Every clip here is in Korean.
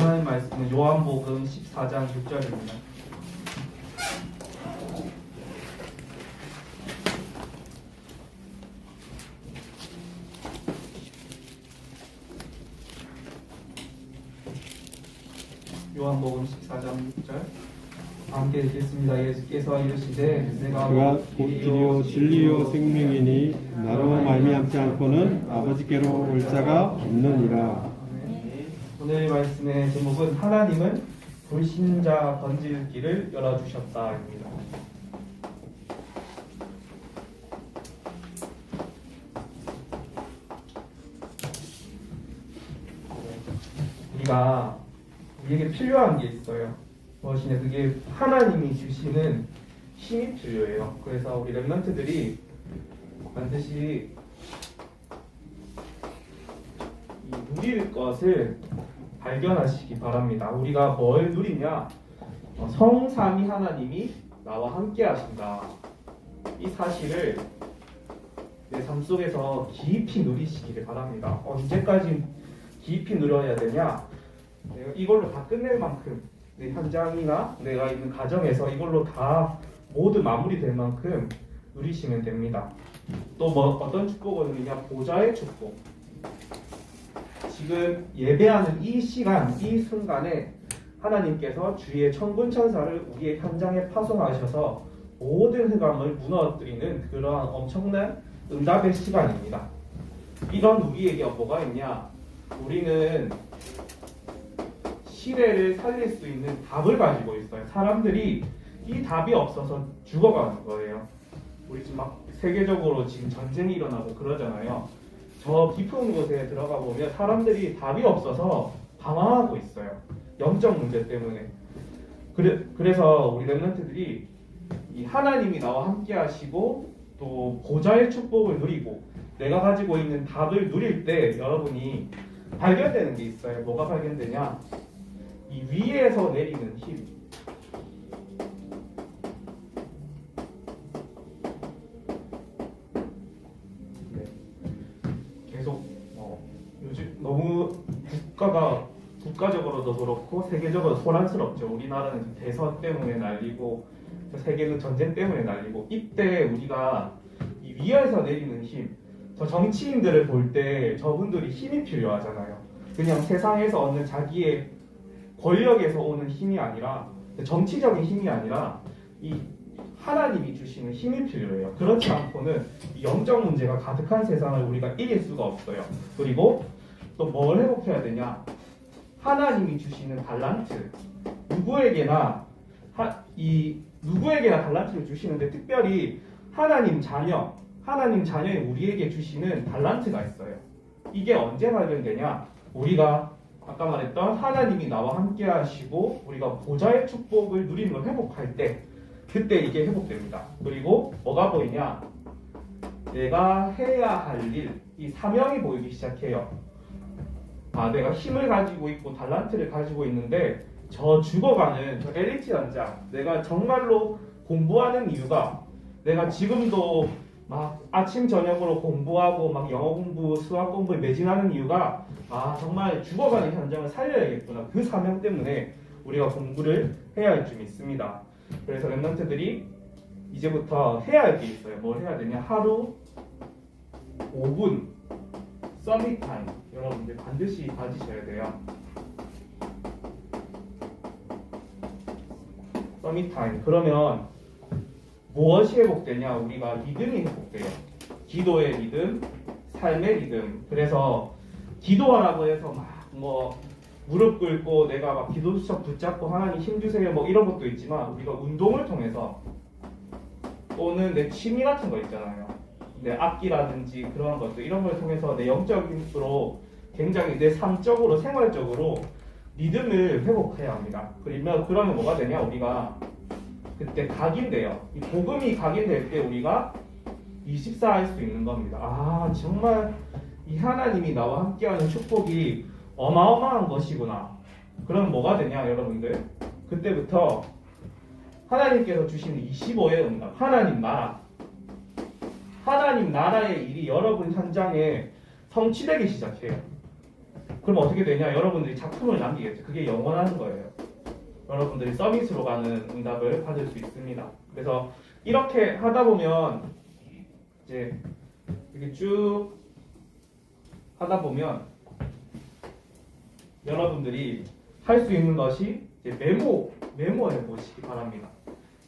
하나님 말씀은 요한복음 14장 6절입니다. 요한복음 14장 6절 함께 읽겠습니다. 예수께서 이르시되 내가 그가 곧 길이요 진리요 생명이니 나로 말미암지 않고는 아버지께로 올 자가 없느니라. 오늘의 말씀의 제목은 하나님은 불신자 건질 길을 열어주셨다입니다. 우리에게 필요한 게 있어요. 무엇이냐, 그게 하나님이 주시는 힘이 필요해요. 그래서 우리 랩런트들이 반드시 이 누릴 것을 발견하시기 바랍니다. 우리가 뭘 누리냐? 성삼위 하나님이 나와 함께 하신다. 이 사실을 내 삶 속에서 깊이 누리시기를 바랍니다. 언제까지 깊이 누려야 되냐? 내가 이걸로 다 끝낼 만큼 내 현장이나 내가 있는 가정에서 이걸로 다 모두 마무리될 만큼 누리시면 됩니다. 또 어떤 축복을 누리냐? 보좌의 축복. 지금 예배하는 이 시간, 이 순간에 하나님께서 주의 천군 천사를 우리의 현장에 파송하셔서 모든 흑암을 무너뜨리는 그러한 엄청난 응답의 시간입니다. 이런 우리에게 뭐가 있냐? 우리는 시대를 살릴 수 있는 답을 가지고 있어요. 사람들이 이 답이 없어서 죽어가는 거예요. 우리 지금 막 세계적으로 지금 전쟁이 일어나고 그러잖아요. 저 깊은 곳에 들어가 보면 사람들이 답이 없어서 방황하고 있어요. 영적 문제 때문에. 그래서 우리 랩런트들이 이 하나님이 나와 함께 하시고 또 보좌의 축복을 누리고 내가 가지고 있는 답을 누릴 때 여러분이 발견되는 게 있어요. 뭐가 발견되냐? 이 위에서 내리는 힘. 네. 계속 요즘 너무 국가적으로도 그렇고 세계적으로 소란스럽죠. 우리나라는 지금 대선 때문에 난리고 세계는 전쟁 때문에 난리고 이때 우리가 이 위에서 내리는 힘. 저 정치인들을 볼 때 저분들이 힘이 필요하잖아요. 그냥 세상에서 얻는 자기의 권력에서 오는 힘이 아니라 정치적인 힘이 아니라 이 하나님이 주시는 힘이 필요해요. 그렇지 않고는 이 영적 문제가 가득한 세상을 우리가 이길 수가 없어요. 그리고 또 뭘 회복해야 되냐? 하나님이 주시는 달란트. 누구에게나 달란트를 주시는데 특별히 하나님 자녀의 우리에게 주시는 달란트가 있어요. 이게 언제 발견되냐? 우리가 아까 말했던 하나님이 나와 함께 하시고 우리가 보좌의 축복을 누리는 걸 회복할 때 그때 이게 회복됩니다. 그리고 뭐가 보이냐? 내가 해야 할 일, 이 사명이 보이기 시작해요. 내가 힘을 가지고 있고 달란트를 가지고 있는데 저 죽어가는 저 엘리트 현장, 내가 정말로 공부하는 이유가 내가 지금도 막 아침 저녁으로 공부하고 막 영어 공부, 수학 공부에 매진하는 이유가 정말 죽어가는 현장을 살려야겠구나. 그 사명 때문에 우리가 공부를 해야 할 줄 믿습니다. 그래서 랩런트들이 이제부터 해야 할 게 있어요. 뭘 해야 되냐? 하루 5분 서밋 타임 여러분들 반드시 가지셔야 돼요. 서밋 타임. 그러면 무엇이 회복되냐? 우리가 리듬이 회복돼요. 기도의 리듬, 삶의 리듬. 그래서 기도하라고 해서 무릎 꿇고 내가 막 기도 수첩 붙잡고 하나님 힘 주세요 이런 것도 있지만 우리가 운동을 통해서 또는 내 취미 같은 거 있잖아요. 내 악기라든지 그런 것들 이런 걸 통해서 내 영적으로 굉장히 내 삶적으로 생활적으로 리듬을 회복해야 합니다. 그러면 뭐가 되냐? 우리가 그때 각인돼요. 이 복음이 각인될 때 우리가 24할 수 있는 겁니다. 정말 이 하나님이 나와 함께하는 축복이 어마어마한 것이구나. 그럼 뭐가 되냐 여러분들? 그때부터 하나님께서 주시는 25의 응답, 하나님 나라의 일이 여러분 현장에 성취되기 시작해요. 그럼 어떻게 되냐? 여러분들이 작품을 남기겠죠. 그게 영원한 거예요. 여러분들이 서밋으로 가는 응답을 받을 수 있습니다. 그래서 이렇게 하다 보면 이제 이렇게 쭉 하다 보면 여러분들이 할 수 있는 것이 이제 메모해 보시기 바랍니다.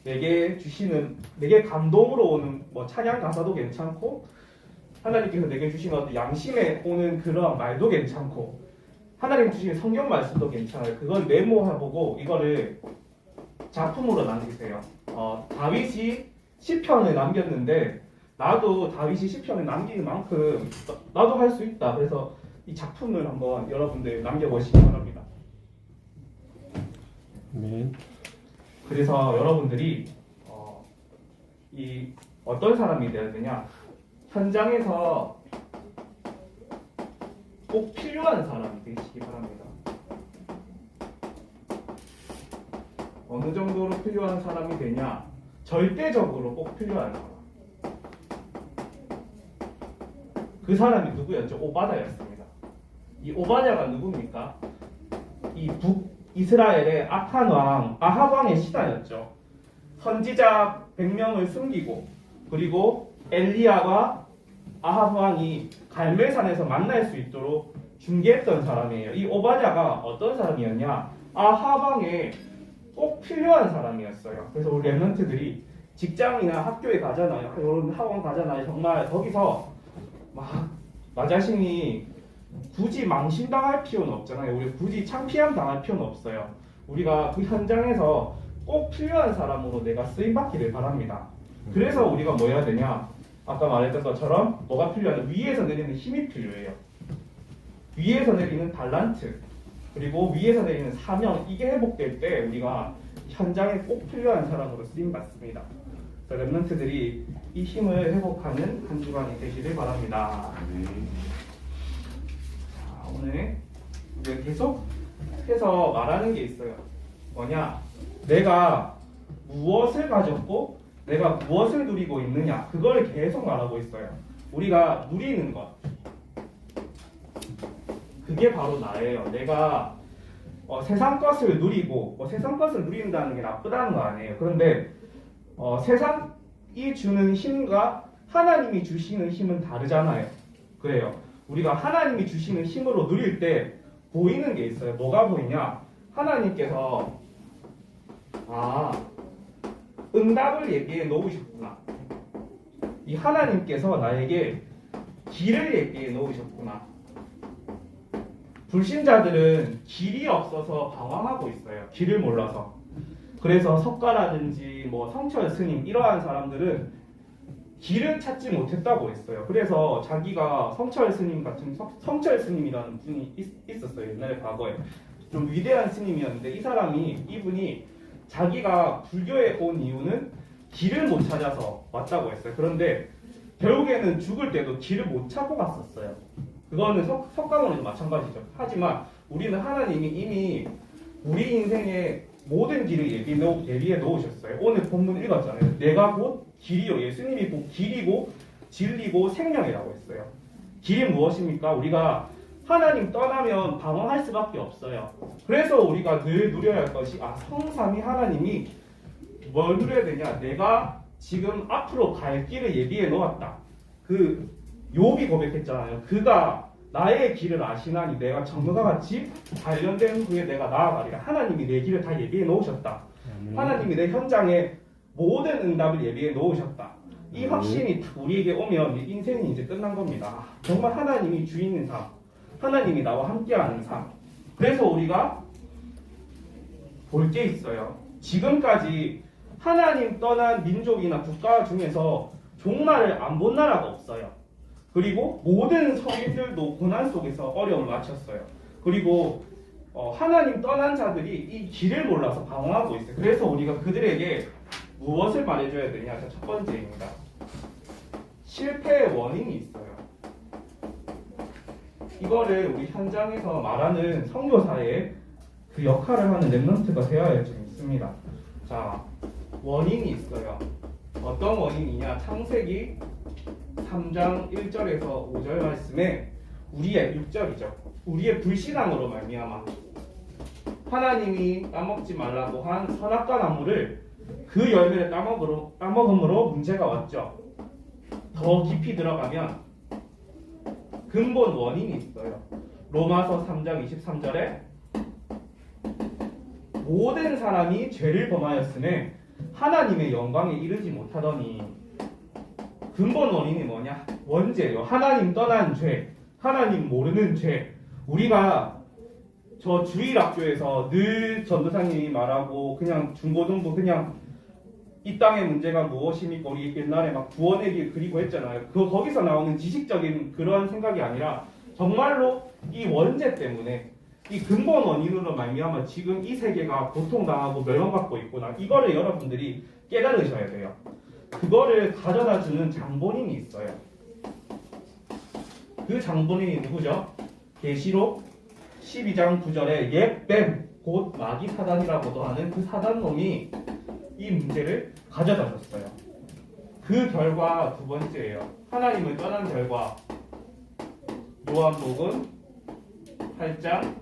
내게 감동으로 오는 뭐 찬양 가사도 괜찮고 하나님께서 내게 주신 어떤 양심에 오는 그런 말도 괜찮고 하나님 주신 성경 말씀도 괜찮아요. 그걸 메모해보고 이거를 작품으로 남기세요. 다윗이 시편을 남겼는데 나도 다윗이 시편을 남기는 만큼 나도 할 수 있다. 그래서 이 작품을 한번 여러분들 남겨보시기 바랍니다. 아멘. 그래서 여러분들이 이 어떤 사람이 되어야 되냐? 현장에서 꼭 필요한 사람이 되시기 바랍니다. 어느 정도로 필요한 사람이 되냐? 절대적으로 꼭 필요한 사람. 그 사람이 누구였죠? 오바댜였습니다. 이 오바댜가 누굽니까? 이 북이스라엘의 악한 왕 아합 왕의 신하였죠. 선지자 100명을 숨기고 그리고 엘리야와 아합 왕이 갈멜산에서 만날 수 있도록 중개했던 사람이에요. 이 오바댜가 어떤 사람이었냐? 아합 왕에 꼭 필요한 사람이었어요. 그래서 우리 랩런트들이 직장이나 학교에 가잖아요. 이런 학원 가잖아요. 정말 거기서 나 자신이 굳이 망신당할 필요는 없잖아요. 우리 굳이 창피함 당할 필요는 없어요. 우리가 그 현장에서 꼭 필요한 사람으로 내가 쓰임받기를 바랍니다. 그래서 우리가 뭐 해야 되냐? 아까 말했던 것처럼 뭐가 필요하냐? 위에서 내리는 힘이 필요해요. 위에서 내리는 달란트 그리고 위에서 내리는 사명 이게 회복될 때 우리가 현장에 꼭 필요한 사람으로 쓰임받습니다. 그래서 랩런트들이 이 힘을 회복하는 한 주간이 되시길 바랍니다. 자, 오늘 우리가 계속해서 말하는 게 있어요. 뭐냐? 내가 무엇을 가졌고 내가 무엇을 누리고 있느냐 그걸 계속 말하고 있어요. 우리가 누리는 것 그게 바로 나예요. 내가 세상 것을 누리고 세상 것을 누린다는 게 나쁘다는 거 아니에요. 그런데 세상이 주는 힘과 하나님이 주시는 힘은 다르잖아요. 그래요. 우리가 하나님이 주시는 힘으로 누릴 때 보이는 게 있어요. 뭐가 보이냐? 하나님께서 응답을 얘기해 놓으셨구나. 이 하나님께서 나에게 길을 얘기해 놓으셨구나. 불신자들은 길이 없어서 방황하고 있어요. 길을 몰라서. 그래서 석가라든지 성철 스님 이러한 사람들은 길을 찾지 못했다고 했어요. 그래서 자기가 성철 성철 스님이라는 분이 있었어요. 옛날에 과거에 좀 위대한 스님이었는데 이분이 자기가 불교에 온 이유는 길을 못 찾아서 왔다고 했어요. 그런데 결국에는 죽을 때도 길을 못 찾고 갔었어요. 그거는 석가모니도 마찬가지죠. 하지만 우리는 하나님이 이미 우리 인생의 모든 길을 예비해 놓으셨어요. 오늘 본문 읽었잖아요. 내가 곧 길이요. 예수님이 곧 길이고 진리고 생명이라고 했어요. 길이 무엇입니까? 우리가 하나님 떠나면 방황할 수밖에 없어요. 그래서 우리가 늘 누려야 할 것이 성삼위 하나님이 뭘 누려야 되냐? 내가 지금 앞으로 갈 길을 예비해 놓았다. 욥이 고백했잖아요. 그가 나의 길을 아시나니 내가 정금과 같이 단련된 후에 내가 나아가리라. 하나님이 내 길을 다 예비해 놓으셨다. 하나님이 내 현장에 모든 응답을 예비해 놓으셨다. 이 확신이 우리에게 오면 인생이 이제 끝난 겁니다. 정말 하나님이 주인인 삶, 하나님이 나와 함께하는 삶. 그래서 우리가 볼 게 있어요. 지금까지 하나님 떠난 민족이나 국가 중에서 종말을 안 본 나라가 없어요. 그리고 모든 성인들도 고난 속에서 어려움을 마쳤어요. 그리고 하나님 떠난 자들이 이 길을 몰라서 방황하고 있어요. 그래서 우리가 그들에게 무엇을 말해줘야 되냐? 첫 번째입니다. 실패의 원인이 있어요. 이거를 우리 현장에서 말하는 선교사의 그 역할을 하는 랩런트가 되어야 좀 있습니다. 자, 원인이 있어요. 어떤 원인이냐? 창세기 3장 1절에서 5절 말씀에 우리의 6절이죠. 우리의 불신앙으로 말미암아 하나님이 따먹지 말라고 한 선악과 나무를 그 열매를 따먹음으로 문제가 왔죠. 더 깊이 들어가면 근본 원인이 있어요. 로마서 3장 23절에 모든 사람이 죄를 범하였으니 하나님의 영광에 이르지 못하더니 근본 원인이 뭐냐? 원죄예요. 하나님 떠난 죄, 하나님 모르는 죄. 우리가 저 주일학교에서 늘 전도사님이 말하고 그냥 중고등부 그냥 이 땅의 문제가 무엇입니까? 우리 옛날에 막 구원의 길 그리고 했잖아요. 거기서 나오는 지식적인 그런 생각이 아니라 정말로 이 원죄 때문에 이 근본 원인으로 말미암아 지금 이 세계가 고통당하고 멸망받고 있구나. 이거를 여러분들이 깨달으셔야 돼요. 그거를 가져다주는 장본인이 있어요. 그 장본인이 누구죠? 계시록 12장 9절에 옛뱀 곧 마귀 사단이라고도 하는 그 사단놈이 이 문제를 가져다 줬어요. 그 결과 두 번째예요. 하나님을 떠난 결과 요한복음 8장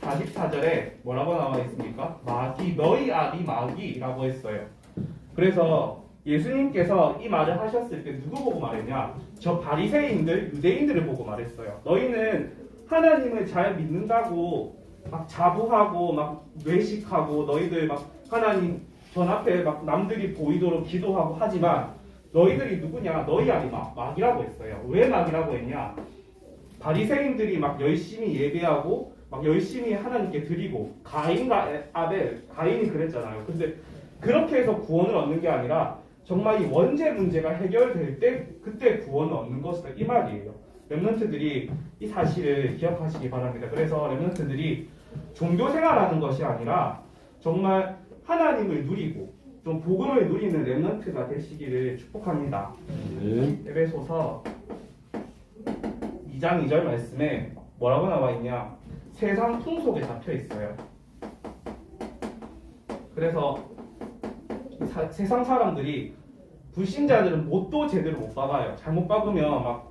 44절에 뭐라고 나와 있습니까? 마귀, 너희 아비 마귀라고 했어요. 그래서 예수님께서 이 말을 하셨을 때 누구 보고 말했냐? 저 바리새인들, 유대인들을 보고 말했어요. 너희는 하나님을 잘 믿는다고 막 자부하고 막 외식하고 너희들 막 하나님 전 앞에 막 남들이 보이도록 기도하고 하지만 너희들이 누구냐? 너희 아비 마귀라고 했어요. 왜 마귀라고 했냐? 바리새인들이 막 열심히 예배하고 막 열심히 하나님께 드리고 가인과 아벨, 가인이 그랬잖아요. 근데 그렇게 해서 구원을 얻는 게 아니라 정말 이 원죄 문제가 해결될 때 그때 구원을 얻는 것이다 이 말이에요. 렘넌트들이 이 사실을 기억하시기 바랍니다. 그래서 렘넌트들이 종교 생활하는 것이 아니라 정말 하나님을 누리고 좀 복음을 누리는 렘넌트가 되시기를 축복합니다. 네. 에베소서 2장 2절 말씀에 뭐라고 나와 있냐? 세상 풍속에 잡혀 있어요. 그래서 세상 사람들이 불신자들은 못도 제대로 못 박아요. 잘못 박으면 막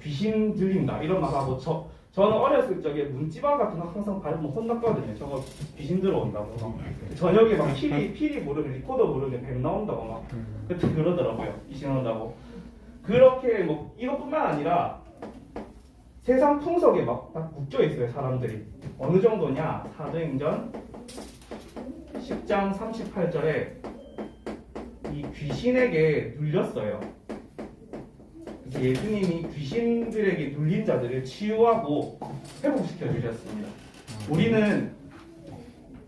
귀신 들린다 이런 말 하고 저는 어렸을 적에 문지방 같은 거 항상 밟으면 혼났거든요. 저거 귀신 들어온다고 막 저녁에 막 피리 부르면 리코더 부르면 뱀 나온다고 막 그때 그러더라고요. 귀신 온다고. 그렇게 뭐 이것뿐만 아니라 세상 풍속에 막 딱 묶여 있어요. 사람들이 어느 정도냐? 사도행전 10장 38절에 이 귀신에게 눌렸어요. 그래서 예수님이 귀신들에게 눌린 자들을 치유하고 회복시켜 주셨습니다. 우리는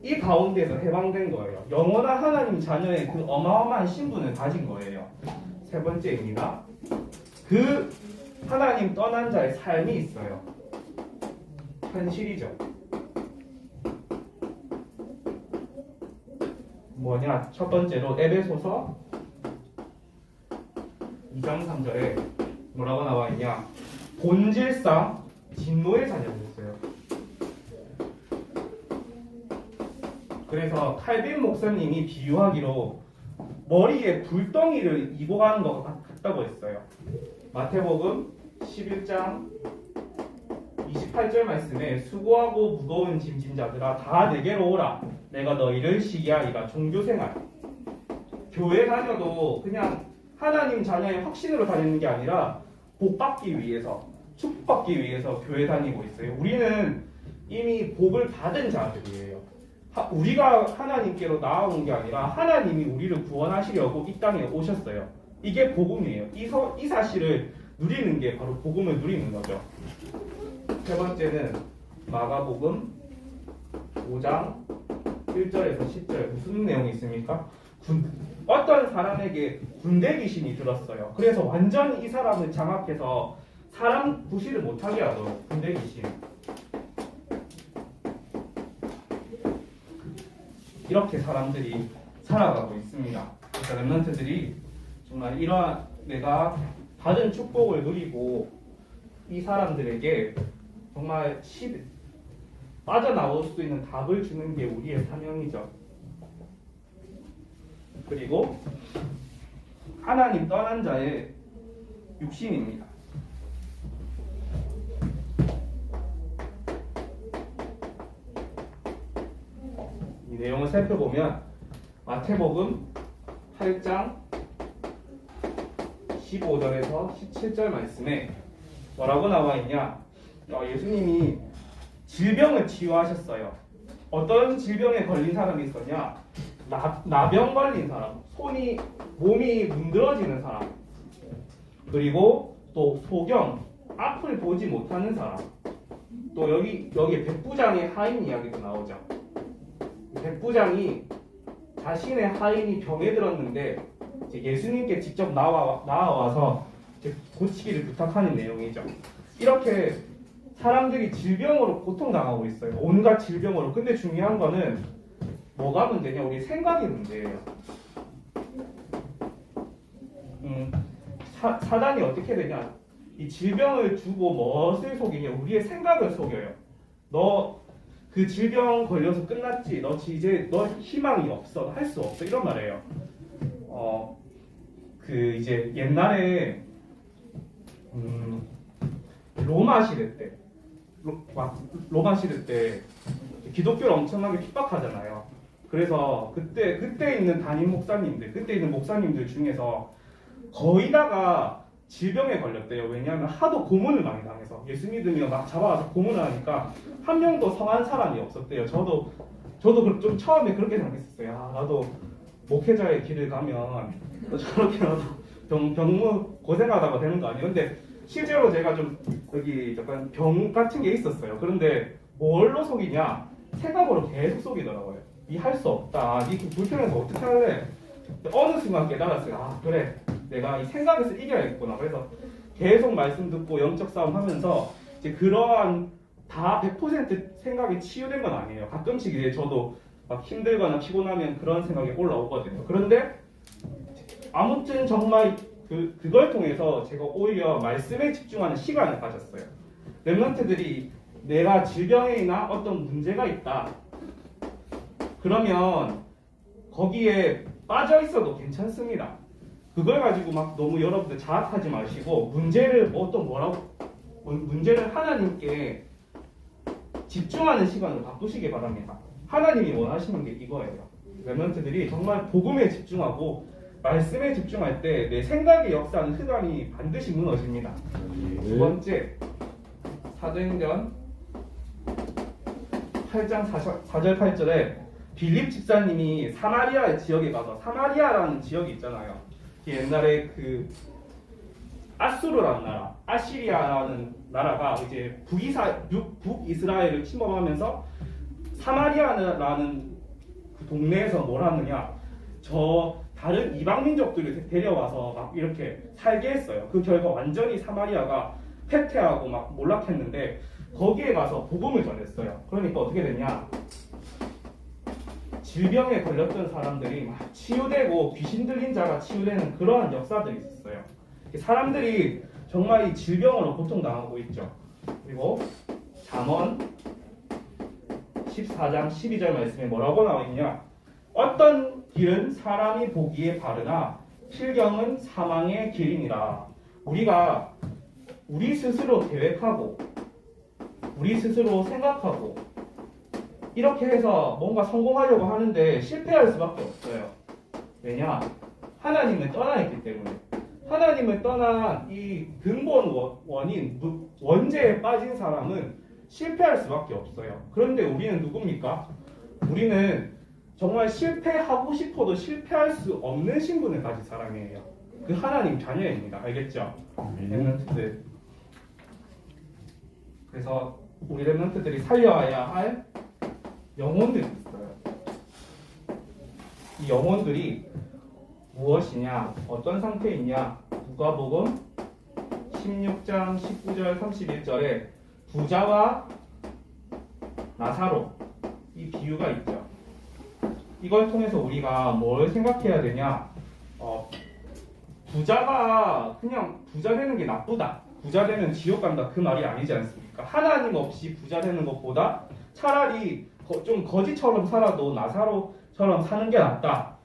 이 가운데서 해방된 거예요. 영원한 하나님 자녀의 그 어마어마한 신분을 가진 거예요. 세 번째입니다. 그 하나님 떠난 자의 삶이 있어요. 현실이죠. 뭐냐? 첫 번째로 에베소서 2장 3절에 뭐라고 나와 있냐? 본질상 진노의 자녀였어요. 그래서 칼빈 목사님이 비유하기로 머리에 불덩이를 이고 가는 것 같다고 했어요. 마태복음 11장 28절 말씀에 수고하고 무거운 짐진 자들아 다 내게로 오라 내가 너희를 쉬게 하리라. 종교생활 교회 다녀도 그냥 하나님 자녀의 확신으로 다니는 게 아니라 복받기 위해서 축복받기 위해서 교회 다니고 있어요. 우리는 이미 복을 받은 자들이에요. 우리가 하나님께로 나아온 게 아니라 하나님이 우리를 구원하시려고 이 땅에 오셨어요. 이게 복음이에요. 이 사실을 누리는 게 바로 복음을 누리는 거죠. 세 번째는 마가복음 5장 1절에서 10절 무슨 내용이 있습니까? 어떤 사람에게 군대 귀신이 들었어요. 그래서 완전히 이 사람을 장악해서 사람 구실을 못하게 하도록 군대 귀신. 이렇게 사람들이 살아가고 있습니다. 그래서 렘넌트들이 정말 이러한 내가 받은 축복을 누리고 이 사람들에게 정말 빠져나올 수 있는 답을 주는 게 우리의 사명이죠. 그리고 하나님 떠난 자의 육신입니다. 이 내용을 살펴보면 마태복음 8장 15절에서 17절 말씀에 뭐라고 나와 있냐? 예수님이 질병을 치유하셨어요. 어떤 질병에 걸린 사람이 있었냐? 나병 걸린 사람, 몸이 문드러지는 사람, 그리고 또 소경, 앞을 보지 못하는 사람, 또 여기 백부장의 하인 이야기도 나오죠. 백부장이 자신의 하인이 병에 들었는데 이제 예수님께 직접 나와서 이제 고치기를 부탁하는 내용이죠. 이렇게 사람들이 질병으로 고통당하고 있어요. 온갖 질병으로. 근데 중요한 거는 뭐가 문제냐? 우리 생각이 문제예요. 사단이 어떻게 되냐? 이 질병을 주고 무엇을 속이냐? 우리의 생각을 속여요. 너 그 질병 걸려서 끝났지. 너 희망이 없어. 할 수 없어. 이런 말이에요. 이제 옛날에 로마 시대 때 기독교를 엄청나게 핍박하잖아요. 그래서 그때 있는 목사님들 중에서 거의 다가 질병에 걸렸대요. 왜냐하면 하도 고문을 많이 당해서 예수 믿으면 막 잡아와서 고문을 하니까 한 명도 성한 사람이 없었대요. 저도 좀 처음에 그렇게 생각했었어요. 나도 목회자의 길을 가면 저렇게라도 병무 고생하다가 되는 거 아니에요? 근데 실제로 제가 좀 여기 약간 병 같은 게 있었어요. 그런데 뭘로 속이냐? 생각으로 계속 속이더라고요. 이 할 수 없다. 니 불편해서 어떻게 할래? 어느 순간 깨달았어요. 그래. 내가 이 생각에서 이겨야겠구나. 그래서 계속 말씀 듣고 영적 싸움 하면서 이제 그러한 다 100% 생각이 치유된 건 아니에요. 가끔씩 이제 저도 막 힘들거나 피곤하면 그런 생각이 올라오거든요. 그런데 아무튼 정말 그걸 통해서 제가 오히려 말씀에 집중하는 시간을 가졌어요. 랩런트들이 내가 질병이나 어떤 문제가 있다. 그러면 거기에 빠져 있어도 괜찮습니다. 그걸 가지고 막 너무 여러분들 자학하지 마시고 문제를 하나님께 집중하는 시간으로 바꾸시기 바랍니다. 하나님이 원하시는 게 이거예요. 랩런트들이 정말 복음에 집중하고 말씀에 집중할 때 내 생각의 역사는 흑암이 반드시 무너집니다. 두 번째, 사도행전 8장 4절 8절에 빌립 집사님이 사마리아 지역에 가서, 사마리아라는 지역이 있잖아요. 옛날에 아수르라는 나라, 아시리아라는 나라가 이제 북이스라엘을 침범하면서 사마리아라는 그 동네에서 뭘 하느냐, 다른 이방 민족들을 데려와서 막 이렇게 살게 했어요. 그 결과 완전히 사마리아가 쇠퇴하고 막 몰락했는데 거기에 가서 복음을 전했어요. 그러니까 어떻게 됐냐? 질병에 걸렸던 사람들이 막 치유되고 귀신 들린 자가 치유되는 그러한 역사들이 있었어요. 사람들이 정말 이 질병으로 고통당하고 있죠. 그리고 잠언 14장 12절 말씀에 뭐라고 나와 있냐? 어떤 길은 사람이 보기에 바르나 필경은 사망의 길이니라. 우리가 우리 스스로 계획하고 우리 스스로 생각하고 이렇게 해서 뭔가 성공하려고 하는데 실패할 수밖에 없어요. 왜냐? 하나님을 떠나 있기 때문에. 하나님을 떠난 이 근본 원인, 원죄에 빠진 사람은 실패할 수밖에 없어요. 그런데 우리는 누굽니까? 우리는 정말 실패하고 싶어도 실패할 수 없는 신분을 가진 사람이에요. 그 하나님 자녀입니다. 알겠죠? 랩런트들. 그래서 우리 랩런트들이 살려야 할 영혼들이 있어요. 이 영혼들이 무엇이냐? 어떤 상태에 있냐? 누가복음 16장 19절 31절에 부자와 나사로 이 비유가 있죠. 이걸 통해서 우리가 뭘 생각해야 되냐? 부자가 그냥 부자 되는 게 나쁘다. 부자 되면 지옥 간다. 그 말이 아니지 않습니까? 하나님 없이 부자 되는 것보다 차라리 좀 거지처럼 살아도 나사로처럼 사는 게 낫다.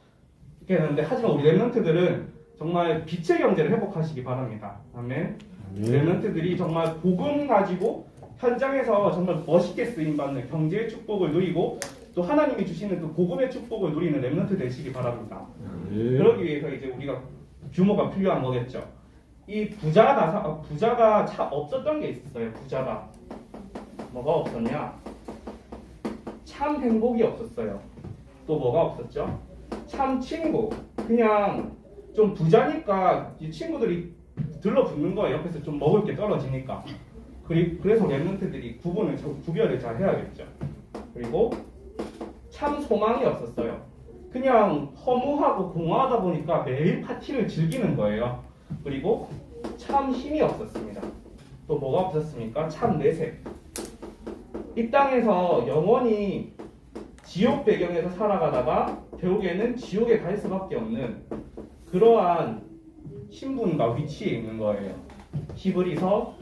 이렇게 하는데, 하지만 우리 랩런트들은 정말 빛의 경제를 회복하시기 바랍니다. 아멘. 랩런트들이 정말 복음 가지고 현장에서 정말 멋있게 쓰임받는 경제의 축복을 누리고 또 하나님이 주시는 또 복음의 축복을 누리는 렘넌트 되시기 바랍니다. 예. 그러기 위해서 이제 우리가 규모가 필요한 거겠죠. 이 부자가 참 없었던 게 있었어요. 부자가 뭐가 없었냐? 참 행복이 없었어요. 또 뭐가 없었죠? 참 친구. 그냥 좀 부자니까 이 친구들이 들러붙는 거예요. 옆에서 좀 먹을 게 떨어지니까. 그래서 렘넌트들이 구별을 잘 해야겠죠. 그리고 참 소망이 없었어요. 그냥 허무하고 공허하다 보니까 매일 파티를 즐기는 거예요. 그리고 참 힘이 없었습니다. 또 뭐가 없었습니까? 참 내색. 이 땅에서 영원히 지옥 배경에서 살아가다가 결국에는 지옥에 갈 수밖에 없는 그러한 신분과 위치에 있는 거예요. 히브리서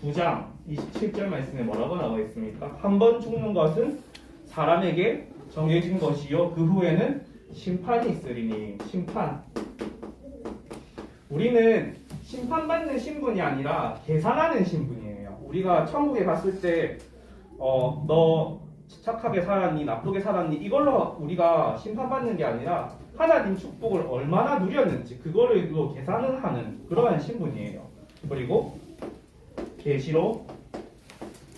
9장 27절 말씀에 뭐라고 나와 있습니까? 한 번 죽는 것은 사람에게 정해진 것이요 그 후에는 심판이 있으리니. 심판. 우리는 심판받는 신분이 아니라 계산하는 신분이에요. 우리가 천국에 갔을 때 너 착하게 살았니 나쁘게 살았니 이걸로 우리가 심판받는 게 아니라 하나님 축복을 얼마나 누렸는지 그거를 계산을 하는 그러한 신분이에요. 그리고 계시록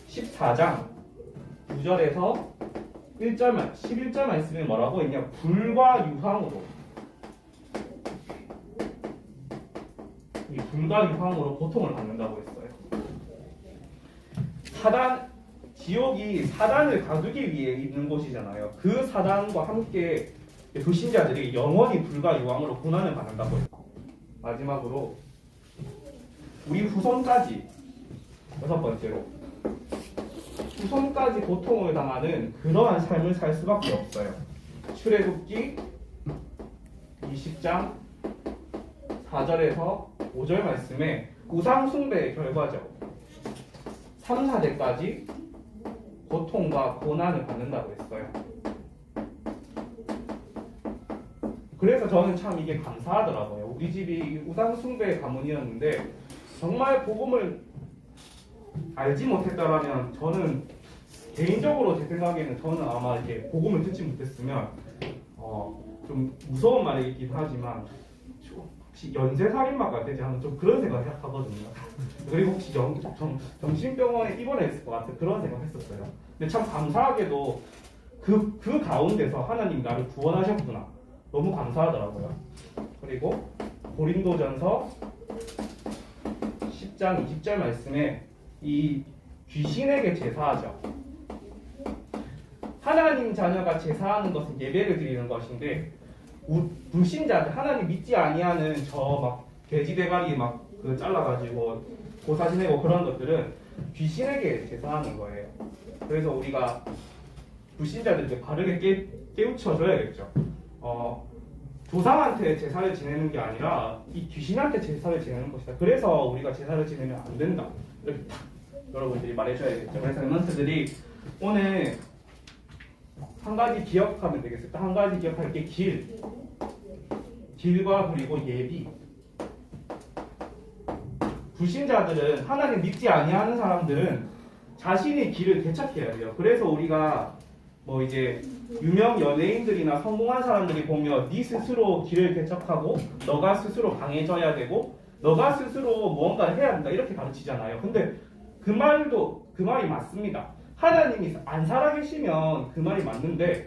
14장 9절에서 11절 말씀에 뭐라고 했냐? 불과 유황으로 이 불과 유황으로 고통을 받는다고 했어요. 지옥이 사단을 가두기 위해 있는 곳이잖아요. 그 사단과 함께 불신자들이 영원히 불과 유황으로 고난을 받는다고 했고, 마지막으로 우리 후손까지 6번째로 후손까지 고통을 당하는 그러한 삶을 살 수밖에 없어요. 출애굽기 20장 4절에서 5절 말씀에 우상 숭배의 결과죠. 3, 4대까지 고통과 고난을 받는다고 했어요. 그래서 저는 참 이게 감사하더라고요. 우리 집이 우상 숭배의 가문이었는데 정말 복음을 알지 못했다라면 저는 개인적으로 제 생각에는 저는 아마 이렇게 복음을 듣지 못했으면 좀 무서운 말이긴 하지만 혹시 연쇄살인마가 되지 않은 좀 그런 생각을 하거든요. 그리고 혹시 정신병원에 입원했을 것 같은 그런 생각을 했었어요. 근데 참 감사하게도 그 가운데서 하나님 나를 구원하셨구나. 너무 감사하더라고요. 그리고 고린도전서 10장 20절 말씀에 이 귀신에게 제사하죠. 하나님 자녀가 제사하는 것은 예배를 드리는 것인데 불신자들 하나님 믿지 아니하는 저 막 돼지 대가리 막 그 잘라가지고 고사 지내고 그런 것들은 귀신에게 제사하는 거예요. 그래서 우리가 불신자들에게 바르게 깨우쳐줘야겠죠. 조상한테 제사를 지내는 게 아니라 이 귀신한테 제사를 지내는 것이다. 그래서 우리가 제사를 지내면 안 된다. 이렇게 탁 여러분들이 말해줘야겠죠. 그래서 렘넌트들이 오늘 한 가지 기억하면 되겠어요. 한 가지 기억할 게 길과 그리고 예비. 불신자들은 하나님 믿지 아니하는 사람들은 자신의 길을 개척해야 돼요. 그래서 우리가 뭐 이제 유명 연예인들이나 성공한 사람들이 보면 네 스스로 길을 개척하고 너가 스스로 강해져야 되고 너가 스스로 무언가를 해야 된다 이렇게 가르치잖아요. 근데 그 말이 맞습니다. 하나님이 안 살아계시면 그 말이 맞는데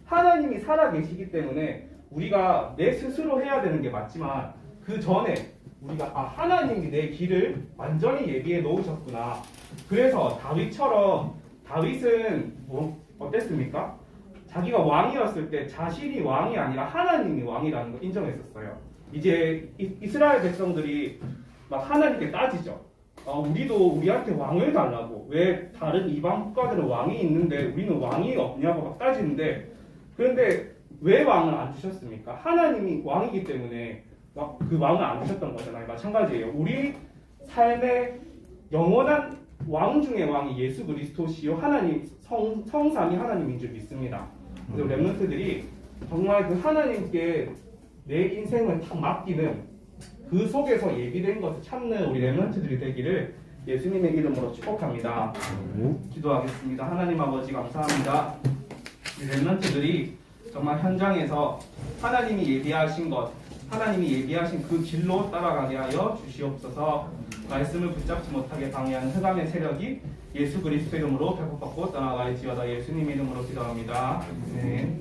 하나님이 살아계시기 때문에 우리가 내 스스로 해야 되는 게 맞지만 그 전에 우리가 하나님이 내 길을 완전히 예비해 놓으셨구나. 그래서 다윗은 어땠습니까? 자기가 왕이었을 때 자신이 왕이 아니라 하나님이 왕이라는 걸 인정했었어요. 이제 이스라엘 백성들이 막 하나님께 따지죠. 우리도 우리한테 왕을 달라고. 왜 다른 이방 국가들은 왕이 있는데 우리는 왕이 없냐고 막 따지는데 그런데 왜 왕을 안 주셨습니까? 하나님이 왕이기 때문에 막 그 왕을 안 주셨던 거잖아요. 마찬가지예요. 우리 삶의 영원한 왕 중의 왕이 예수 그리스도시요 하나님 성삼위 하나님인 줄 믿습니다. 그래서 렘넌트들이 정말 그 하나님께 내 인생을 탁 맡기는 그 속에서 예비된 것을 찾는 우리 렘넌트들이 되기를 예수님의 이름으로 축복합니다. 기도하겠습니다. 하나님 아버지 감사합니다. 이 렘넌트들이 정말 현장에서 하나님이 예비하신 것, 하나님이 예비하신 그 길로 따라가게 하여 주시옵소서. 말씀을 붙잡지 못하게 방해하는 흑암의 세력이 예수 그리스도 이름으로 배고받고 떠나갈지어다. 예수님 이름으로 기도합니다. 네.